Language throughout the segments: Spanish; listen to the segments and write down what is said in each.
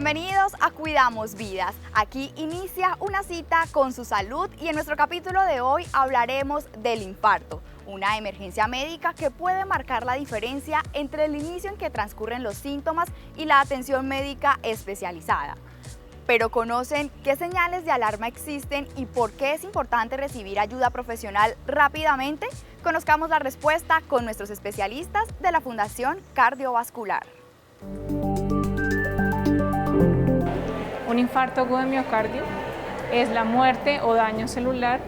Bienvenidos a Cuidamos Vidas. Aquí inicia una cita con su salud y en nuestro capítulo de hoy hablaremos del infarto, una emergencia médica que puede marcar la diferencia entre el inicio en que transcurren los síntomas y la atención médica especializada. Pero ¿conocen qué señales de alarma existen y por qué es importante recibir ayuda profesional rápidamente? Conozcamos la respuesta con nuestros especialistas de la Fundación Cardiovascular. Un infarto agudo de miocardio es la muerte o daño celular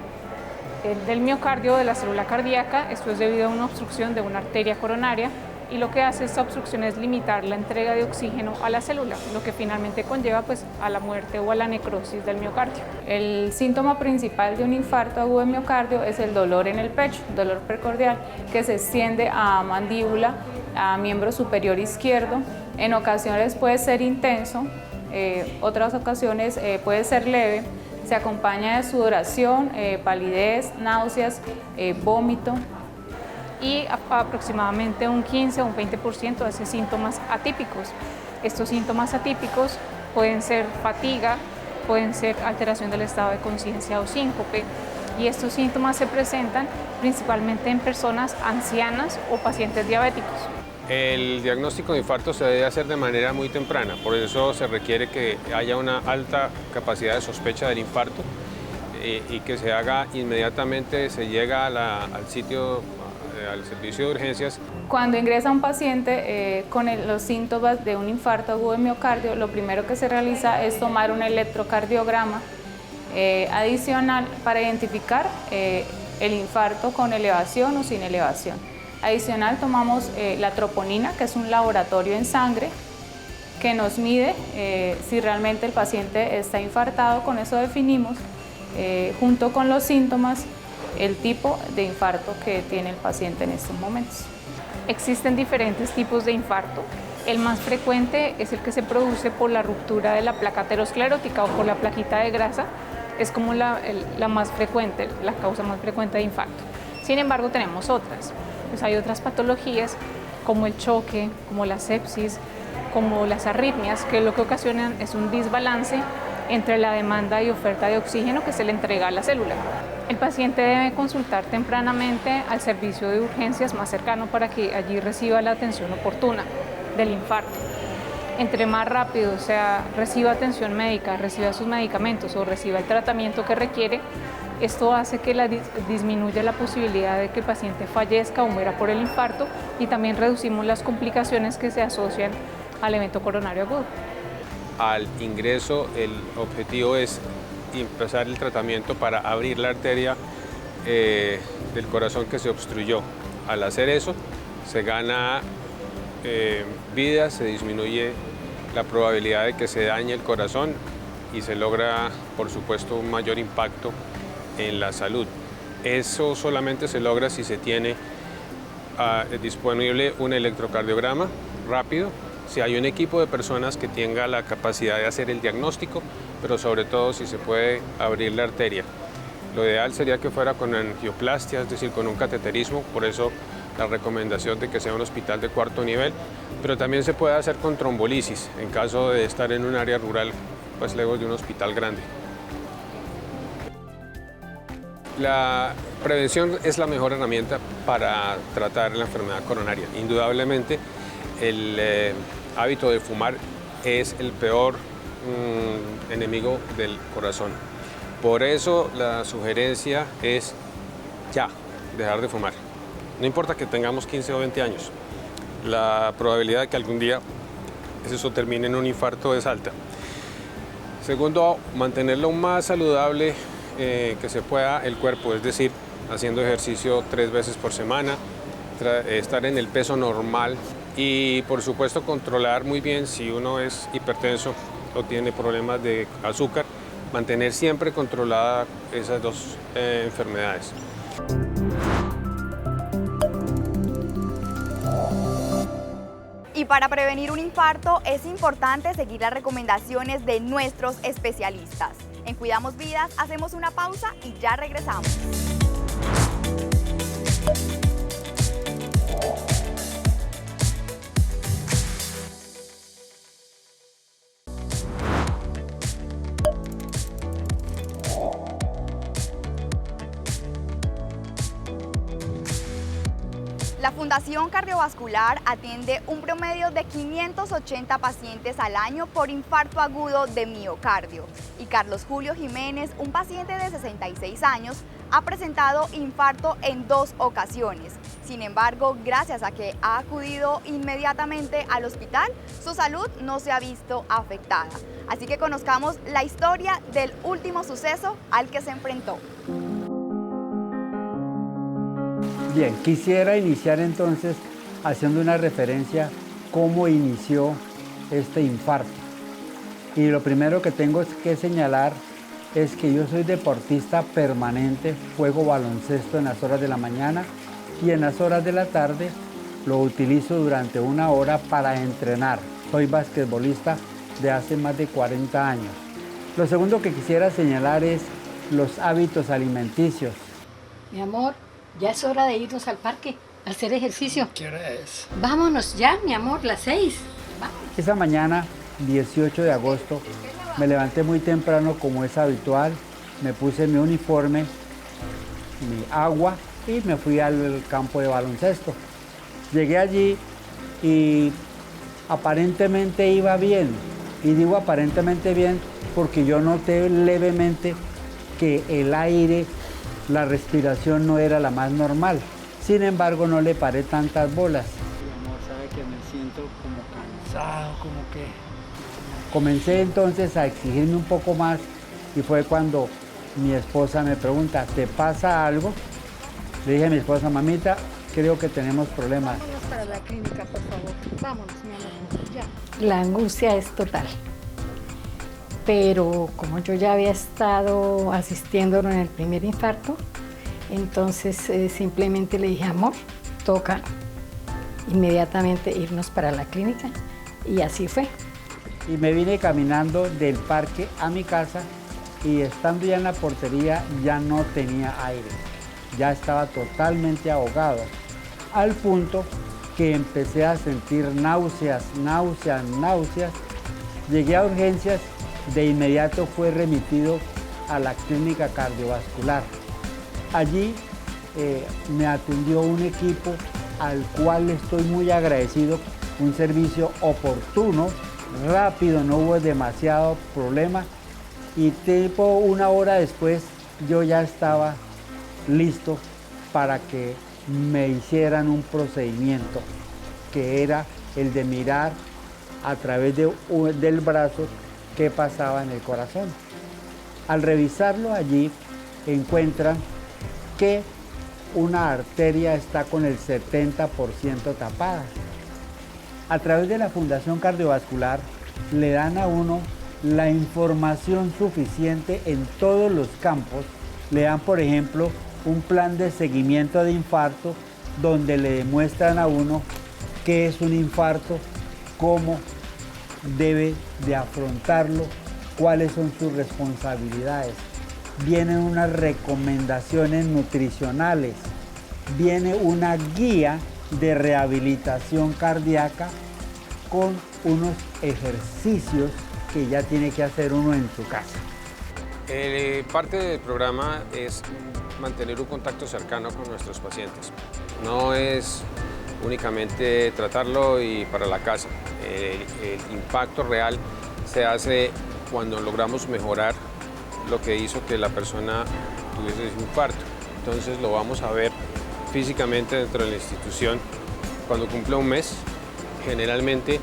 del miocardio, de la célula cardíaca. Esto es debido a una obstrucción de una arteria coronaria y lo que hace esta obstrucción es limitar la entrega de oxígeno a la célula, lo que finalmente conlleva a la muerte o a la necrosis del miocardio. El síntoma principal de un infarto agudo de miocardio es el dolor en el pecho, dolor precordial, que se extiende a mandíbula, a miembro superior izquierdo. En ocasiones puede ser intenso, otras ocasiones puede ser leve, se acompaña de sudoración, palidez, náuseas, vómito. Y aproximadamente un 15 o un 20% de síntomas atípicos. Estos síntomas atípicos pueden ser fatiga, pueden ser alteración del estado de conciencia o síncope, y estos síntomas se presentan principalmente en personas ancianas o pacientes diabéticos. El diagnóstico de infarto se debe hacer de manera muy temprana, por eso se requiere que haya una alta capacidad de sospecha del infarto y que se haga inmediatamente, se llega al sitio, al servicio de urgencias. Cuando ingresa un paciente con los síntomas de un infarto agudo de miocardio, lo primero que se realiza es tomar un electrocardiograma adicional para identificar el infarto con elevación o sin elevación. Adicional, tomamos la troponina, que es un laboratorio en sangre que nos mide si realmente el paciente está infartado. Con eso definimos, junto con los síntomas, el tipo de infarto que tiene el paciente en estos momentos. Existen diferentes tipos de infarto. El más frecuente es el que se produce por la ruptura de la placa aterosclerótica o por la plaquita de grasa. Es como la más frecuente, la causa más frecuente de infarto. Sin embargo, tenemos otras. Pues hay otras patologías como el choque, como la sepsis, como las arritmias, que lo que ocasionan es un desbalance entre la demanda y oferta de oxígeno que se le entrega a la célula. El paciente debe consultar tempranamente al servicio de urgencias más cercano para que allí reciba la atención oportuna del infarto. Entre más rápido reciba atención médica, reciba sus medicamentos o reciba el tratamiento que requiere, esto hace que disminuya la posibilidad de que el paciente fallezca o muera por el infarto, y también reducimos las complicaciones que se asocian al evento coronario agudo. Al ingreso, el objetivo es empezar el tratamiento para abrir la arteria del corazón que se obstruyó. Al hacer eso, se gana vida, se disminuye la probabilidad de que se dañe el corazón y se logra, por supuesto, un mayor impacto en la salud. Eso solamente se logra si se tiene disponible un electrocardiograma rápido, si hay un equipo de personas que tenga la capacidad de hacer el diagnóstico, pero sobre todo si se puede abrir la arteria. Lo ideal sería que fuera con angioplastia, es decir, con un cateterismo, por eso la recomendación de que sea un hospital de cuarto nivel, pero también se puede hacer con trombolisis en caso de estar en un área rural, pues lejos de un hospital grande. La prevención es la mejor herramienta para tratar la enfermedad coronaria. Indudablemente, el hábito de fumar es el peor enemigo del corazón. Por eso la sugerencia es ya dejar de fumar. No importa que tengamos 15 o 20 años, la probabilidad de que algún día eso termine en un infarto es alta. Segundo, mantenerlo más saludable que se pueda el cuerpo, es decir, haciendo ejercicio 3 veces por semana, estar en el peso normal y, por supuesto, controlar muy bien si uno es hipertenso o tiene problemas de azúcar, mantener siempre controlada esas dos enfermedades. Y para prevenir un infarto es importante seguir las recomendaciones de nuestros especialistas. En Cuidamos Vidas hacemos una pausa y ya regresamos. La Fundación Cardiovascular atiende un promedio de 580 pacientes al año por infarto agudo de miocardio. Y Carlos Julio Jiménez, un paciente de 66 años, ha presentado infarto en 2 ocasiones. Sin embargo, gracias a que ha acudido inmediatamente al hospital, su salud no se ha visto afectada. Así que conozcamos la historia del último suceso al que se enfrentó. Bien, quisiera iniciar entonces haciendo una referencia cómo inició este infarto. Y lo primero que tengo que señalar es que yo soy deportista permanente, juego baloncesto en las horas de la mañana y en las horas de la tarde lo utilizo durante 1 hora para entrenar. Soy basquetbolista de hace más de 40 años. Lo segundo que quisiera señalar es los hábitos alimenticios. Mi amor, ya es hora de irnos al parque a hacer ejercicio. ¿Qué hora es? Vámonos ya, mi amor, las 6. Vamos. Esa mañana, 18 de agosto, me levanté muy temprano como es habitual, me puse mi uniforme, mi agua y me fui al campo de baloncesto. Llegué allí y aparentemente iba bien. Y digo aparentemente bien porque yo noté levemente que el aire, la respiración no era la más normal. Sin embargo, no le paré tantas bolas. Mi amor, sabe que me siento como cansado, como que... Comencé entonces a exigirme un poco más y fue cuando mi esposa me pregunta, ¿te pasa algo? Le dije a mi esposa, mamita, creo que tenemos problemas. Vámonos para la clínica, por favor. Vámonos, mi amor, ya. La angustia es total. Pero como yo ya había estado asistiéndolo en el primer infarto, entonces simplemente le dije, amor, toca inmediatamente irnos para la clínica. Y así fue. Y me vine caminando del parque a mi casa y estando ya en la portería ya no tenía aire. Ya estaba totalmente ahogado, al punto que empecé a sentir náuseas. Llegué a urgencias, de inmediato fue remitido a la clínica cardiovascular. Allí me atendió un equipo al cual estoy muy agradecido, un servicio oportuno, rápido, no hubo demasiado problema y tipo 1 hora después yo ya estaba listo para que me hicieran un procedimiento que era el de mirar a través del brazo qué pasaba en el corazón. Al revisarlo allí encuentran que una arteria está con el 70% tapada. A través de la Fundación Cardiovascular le dan a uno la información suficiente en todos los campos. Le dan, por ejemplo, un plan de seguimiento de infarto donde le demuestran a uno qué es un infarto, cómo debe de afrontarlo, cuáles son sus responsabilidades. Vienen unas recomendaciones nutricionales, viene una guía de rehabilitación cardíaca con unos ejercicios que ya tiene que hacer uno en su casa. Parte del programa es mantener un contacto cercano con nuestros pacientes. No es únicamente tratarlo y para la casa. El impacto real se hace cuando logramos mejorar lo que hizo que la persona tuviese ese infarto. Entonces lo vamos a ver físicamente dentro de la institución cuando cumple 1 mes, generalmente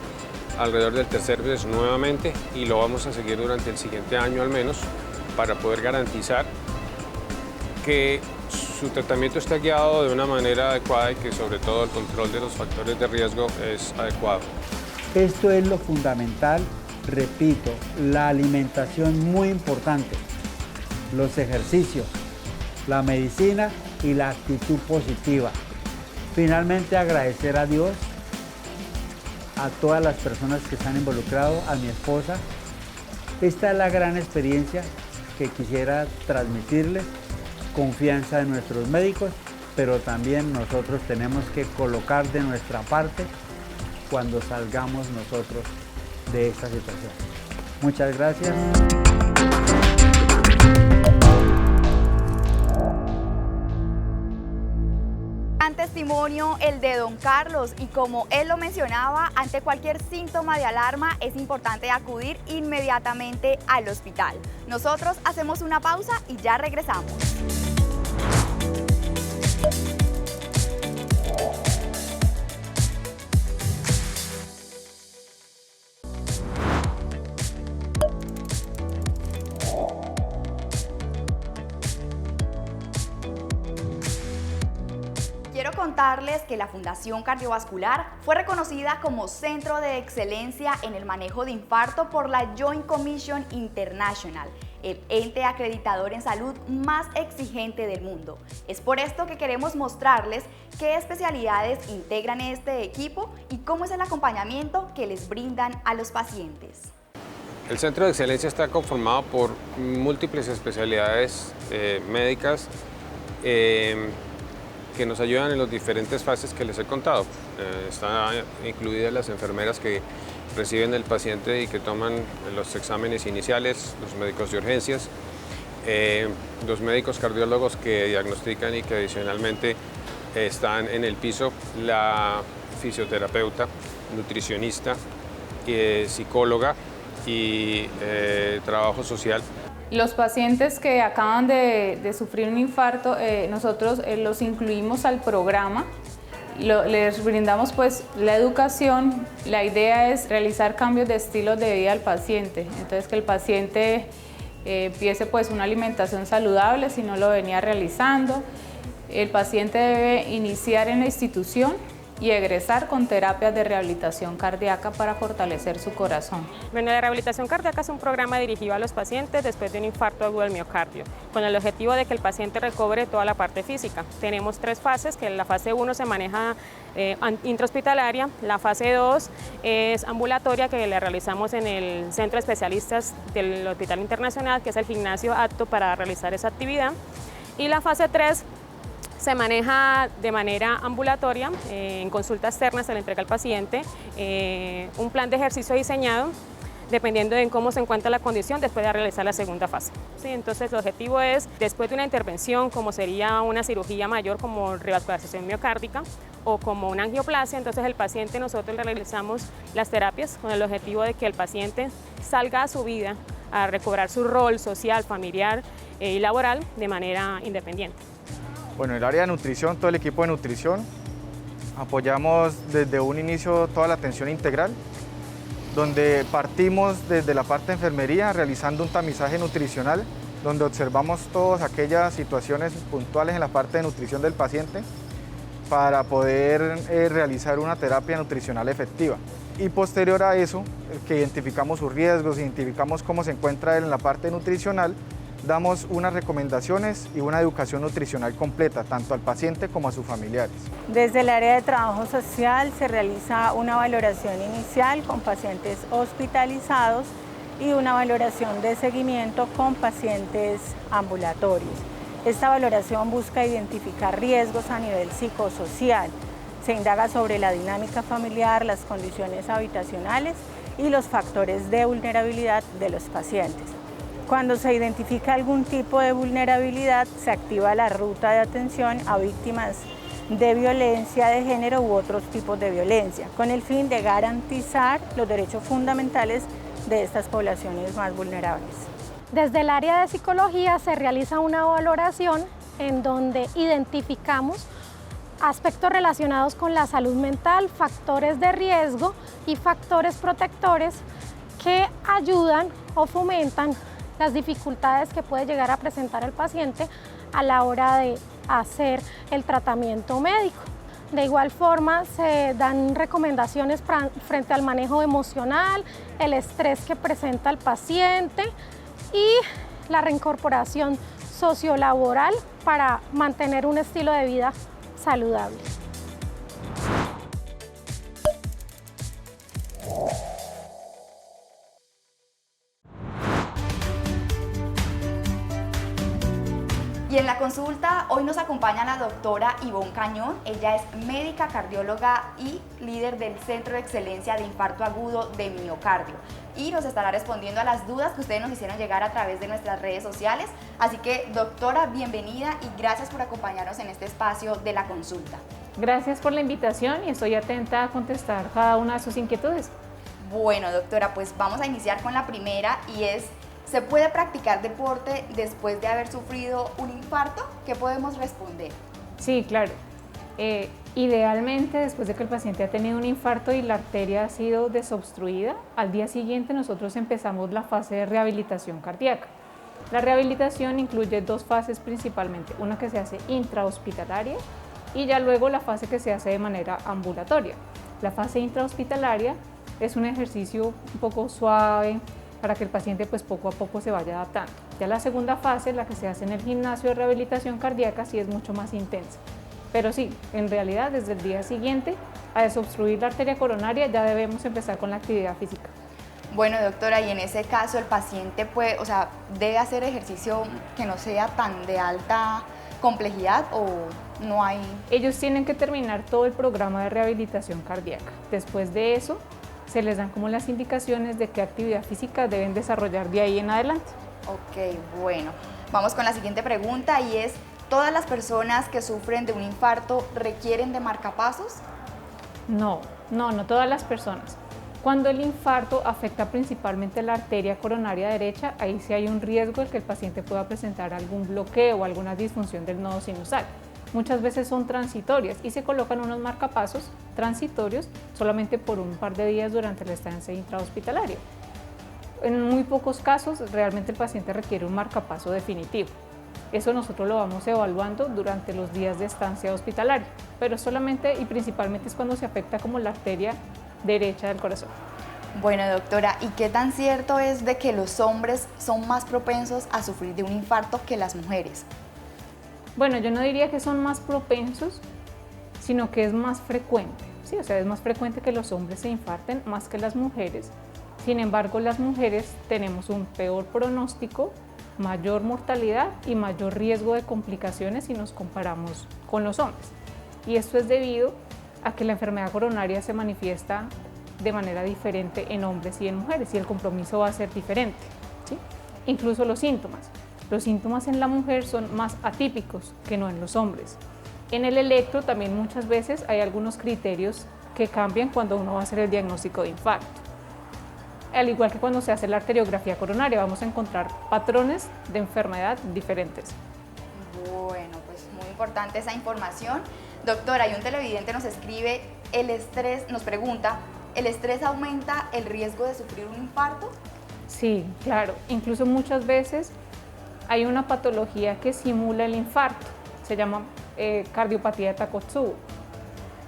alrededor del 3er mes nuevamente, y lo vamos a seguir durante el siguiente año al menos para poder garantizar que su tratamiento esté guiado de una manera adecuada y que sobre todo el control de los factores de riesgo es adecuado. Esto es lo fundamental, repito, la alimentación muy importante, los ejercicios, la medicina y la actitud positiva. Finalmente agradecer a Dios, a todas las personas que se han involucrado, a mi esposa. Esta es la gran experiencia que quisiera transmitirles, confianza en nuestros médicos, pero también nosotros tenemos que colocar de nuestra parte cuando salgamos nosotros de esta situación. Muchas gracias. testimonio el de don Carlos y como él lo mencionaba, ante cualquier síntoma de alarma es importante acudir inmediatamente al hospital. Nosotros hacemos una pausa y ya regresamos. Quiero contarles que la Fundación Cardiovascular fue reconocida como Centro de Excelencia en el Manejo de Infarto por la Joint Commission International, el ente acreditador en salud más exigente del mundo. Es por esto que queremos mostrarles qué especialidades integran este equipo y cómo es el acompañamiento que les brindan a los pacientes. El Centro de Excelencia está conformado por múltiples especialidades médicas que nos ayudan en las diferentes fases que les he contado. Están incluidas las enfermeras que reciben el paciente y que toman los exámenes iniciales, los médicos de urgencias, los médicos cardiólogos que diagnostican y que adicionalmente están en el piso, la fisioterapeuta, nutricionista, psicóloga y trabajo social. Los pacientes que acaban de sufrir un infarto, nosotros los incluimos al programa, les brindamos pues la educación. La idea es realizar cambios de estilo de vida al paciente, entonces que el paciente empiece pues una alimentación saludable si no lo venía realizando. El paciente debe iniciar en la institución y egresar con terapias de rehabilitación cardíaca para fortalecer su corazón. Bueno, la rehabilitación cardíaca es un programa dirigido a los pacientes después de un infarto agudo del miocardio, con el objetivo de que el paciente recobre toda la parte física. Tenemos 3 fases, que la fase 1 se maneja intrahospitalaria, la fase 2 es ambulatoria, que la realizamos en el Centro de Especialistas del Hospital Internacional, que es el gimnasio apto para realizar esa actividad, y la fase 3 se maneja de manera ambulatoria, en consulta externa se le entrega al paciente un plan de ejercicio diseñado dependiendo de cómo se encuentra la condición después de realizar la segunda fase. Sí, entonces el objetivo es, después de una intervención como sería una cirugía mayor como revascularización miocárdica o como una angioplasia, entonces el paciente nosotros le realizamos las terapias con el objetivo de que el paciente salga a su vida a recobrar su rol social, familiar y laboral de manera independiente. Bueno, en el área de nutrición, todo el equipo de nutrición, apoyamos desde un inicio toda la atención integral, donde partimos desde la parte de enfermería realizando un tamizaje nutricional, donde observamos todas aquellas situaciones puntuales en la parte de nutrición del paciente para poder realizar una terapia nutricional efectiva. Y posterior a eso, que identificamos sus riesgos, identificamos cómo se encuentra él en la parte nutricional, damos unas recomendaciones y una educación nutricional completa, tanto al paciente como a sus familiares. Desde el área de trabajo social se realiza una valoración inicial con pacientes hospitalizados y una valoración de seguimiento con pacientes ambulatorios. Esta valoración busca identificar riesgos a nivel psicosocial. Se indaga sobre la dinámica familiar, las condiciones habitacionales y los factores de vulnerabilidad de los pacientes. Cuando se identifica algún tipo de vulnerabilidad, se activa la ruta de atención a víctimas de violencia de género u otros tipos de violencia, con el fin de garantizar los derechos fundamentales de estas poblaciones más vulnerables. Desde el área de psicología se realiza una valoración en donde identificamos aspectos relacionados con la salud mental, factores de riesgo y factores protectores que ayudan o fomentan las dificultades que puede llegar a presentar el paciente a la hora de hacer el tratamiento médico. De igual forma, se dan recomendaciones frente al manejo emocional, el estrés que presenta el paciente y la reincorporación sociolaboral para mantener un estilo de vida saludable. Y en la consulta hoy nos acompaña la doctora Ivonne Cañón. Ella es médica cardióloga y líder del Centro de Excelencia de Infarto Agudo de Miocardio. Y nos estará respondiendo a las dudas que ustedes nos hicieron llegar a través de nuestras redes sociales. Así que, doctora, bienvenida y gracias por acompañarnos en este espacio de la consulta. Gracias por la invitación y estoy atenta a contestar cada una de sus inquietudes. Bueno, doctora, pues vamos a iniciar con la primera y es, ¿se puede practicar deporte después de haber sufrido un infarto? ¿Qué podemos responder? Sí, claro. Idealmente, después de que el paciente ha tenido un infarto y la arteria ha sido desobstruida, al día siguiente nosotros empezamos la fase de rehabilitación cardíaca. La rehabilitación incluye dos fases principalmente, una que se hace intrahospitalaria y ya luego la fase que se hace de manera ambulatoria. La fase intrahospitalaria es un ejercicio un poco suave para que el paciente pues poco a poco se vaya adaptando. Ya la segunda fase, la que se hace en el gimnasio de rehabilitación cardíaca, sí es mucho más intensa. Pero sí, en realidad desde el día siguiente a desobstruir la arteria coronaria ya debemos empezar con la actividad física. Bueno, doctora, y en ese caso el paciente puede, debe hacer ejercicio que no sea tan de alta complejidad o no hay... Ellos tienen que terminar todo el programa de rehabilitación cardíaca. Después de eso, se les dan como las indicaciones de qué actividad física deben desarrollar de ahí en adelante. Ok, bueno. Vamos con la siguiente pregunta y es, ¿todas las personas que sufren de un infarto requieren de marcapasos? No todas las personas. Cuando el infarto afecta principalmente la arteria coronaria derecha, ahí sí hay un riesgo de que el paciente pueda presentar algún bloqueo o alguna disfunción del nodo sinusal. Muchas veces son transitorias y se colocan unos marcapasos transitorios solamente por un par de días durante la estancia intrahospitalaria. En muy pocos casos realmente el paciente requiere un marcapaso definitivo. Eso nosotros lo vamos evaluando durante los días de estancia hospitalaria, pero solamente y principalmente es cuando se afecta como la arteria derecha del corazón. Bueno, doctora, ¿y qué tan cierto es de que los hombres son más propensos a sufrir de un infarto que las mujeres? Bueno, yo no diría que son más propensos, sino que es más frecuente. Sí, es más frecuente que los hombres se infarten más que las mujeres. Sin embargo, las mujeres tenemos un peor pronóstico, mayor mortalidad y mayor riesgo de complicaciones si nos comparamos con los hombres. Y esto es debido a que la enfermedad coronaria se manifiesta de manera diferente en hombres y en mujeres y el compromiso va a ser diferente, ¿sí? Incluso los síntomas. Los síntomas en la mujer son más atípicos que no en los hombres. En el electro también muchas veces hay algunos criterios que cambian cuando uno va a hacer el diagnóstico de infarto. Al igual que cuando se hace la arteriografía coronaria, vamos a encontrar patrones de enfermedad diferentes. Bueno, pues muy importante esa información. Doctora, y un televidente nos escribe, nos pregunta, ¿el estrés aumenta el riesgo de sufrir un infarto? Sí, claro. Incluso muchas veces hay una patología que simula el infarto, se llama cardiopatía de Takotsubo.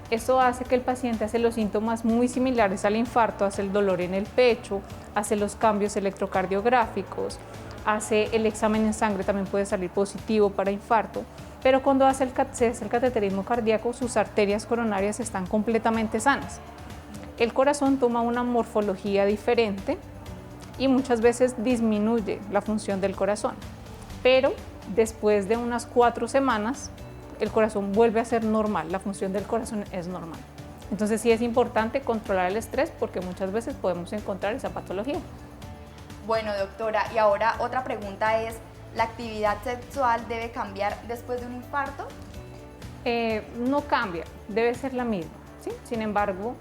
Esto hace que el paciente hace los síntomas muy similares al infarto, hace el dolor en el pecho, hace los cambios electrocardiográficos, hace el examen en sangre, también puede salir positivo para infarto, pero cuando se hace el cateterismo cardíaco, sus arterias coronarias están completamente sanas. El corazón toma una morfología diferente y muchas veces disminuye la función del corazón, pero después de unas 4 semanas, el corazón vuelve a ser normal, la función del corazón es normal. Entonces sí es importante controlar el estrés porque muchas veces podemos encontrar esa patología. Bueno, doctora, y ahora otra pregunta es, ¿la actividad sexual debe cambiar después de un infarto? No cambia, debe ser la misma, ¿sí? Sin embargo,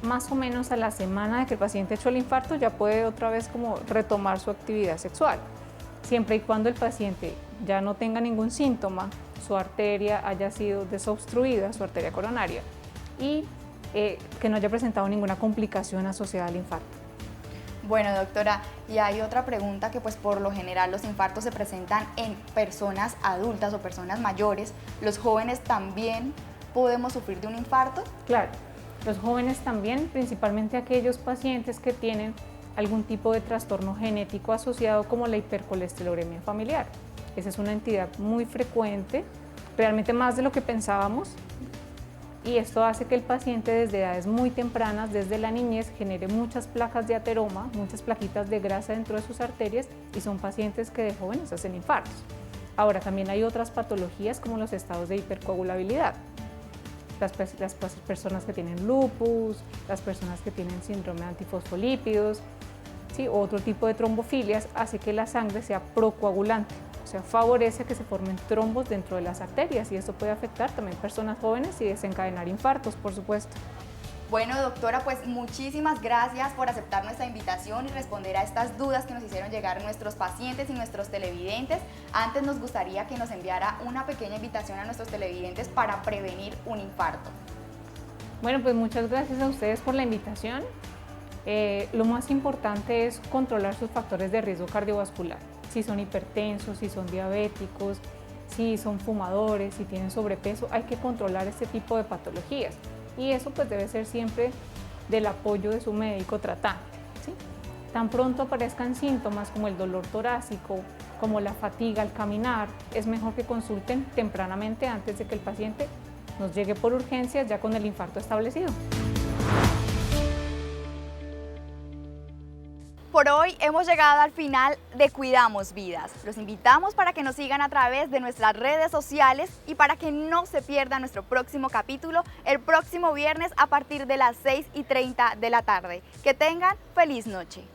más o menos a la semana de que el paciente echó el infarto ya puede otra vez como retomar su actividad sexual, siempre y cuando el paciente ya no tenga ningún síntoma, su arteria haya sido desobstruida, su arteria coronaria, y que no haya presentado ninguna complicación asociada al infarto. Bueno, doctora, y hay otra pregunta que pues por lo general los infartos se presentan en personas adultas o personas mayores. ¿Los jóvenes también podemos sufrir de un infarto? Claro, los jóvenes también, principalmente aquellos pacientes que tienen algún tipo de trastorno genético asociado como la hipercolesterolemia familiar. Esa es una entidad muy frecuente, realmente más de lo que pensábamos, y esto hace que el paciente desde edades muy tempranas, desde la niñez, genere muchas placas de ateroma, muchas plaquitas de grasa dentro de sus arterias y son pacientes que de jóvenes hacen infartos. Ahora también hay otras patologías como los estados de hipercoagulabilidad. Las personas que tienen lupus, las personas que tienen síndrome de antifosfolípidos, ¿sí? Otro tipo de trombofilias hace que la sangre sea procoagulante, sea, favorece que se formen trombos dentro de las arterias y eso puede afectar también personas jóvenes y desencadenar infartos, por supuesto. Bueno, doctora, pues muchísimas gracias por aceptar nuestra invitación y responder a estas dudas que nos hicieron llegar nuestros pacientes y nuestros televidentes. Antes nos gustaría que nos enviara una pequeña invitación a nuestros televidentes para prevenir un infarto. Bueno, pues muchas gracias a ustedes por la invitación. Lo más importante es controlar sus factores de riesgo cardiovascular. Si son hipertensos, si son diabéticos, si son fumadores, si tienen sobrepeso, hay que controlar este tipo de patologías. Y eso pues debe ser siempre del apoyo de su médico tratante, ¿sí? Tan pronto aparezcan síntomas como el dolor torácico, como la fatiga al caminar, es mejor que consulten tempranamente antes de que el paciente nos llegue por urgencias ya con el infarto establecido. Por hoy hemos llegado al final de Cuidamos Vidas. Los invitamos para que nos sigan a través de nuestras redes sociales y para que no se pierda nuestro próximo capítulo el próximo viernes a partir de las 6:30 de la tarde. Que tengan feliz noche.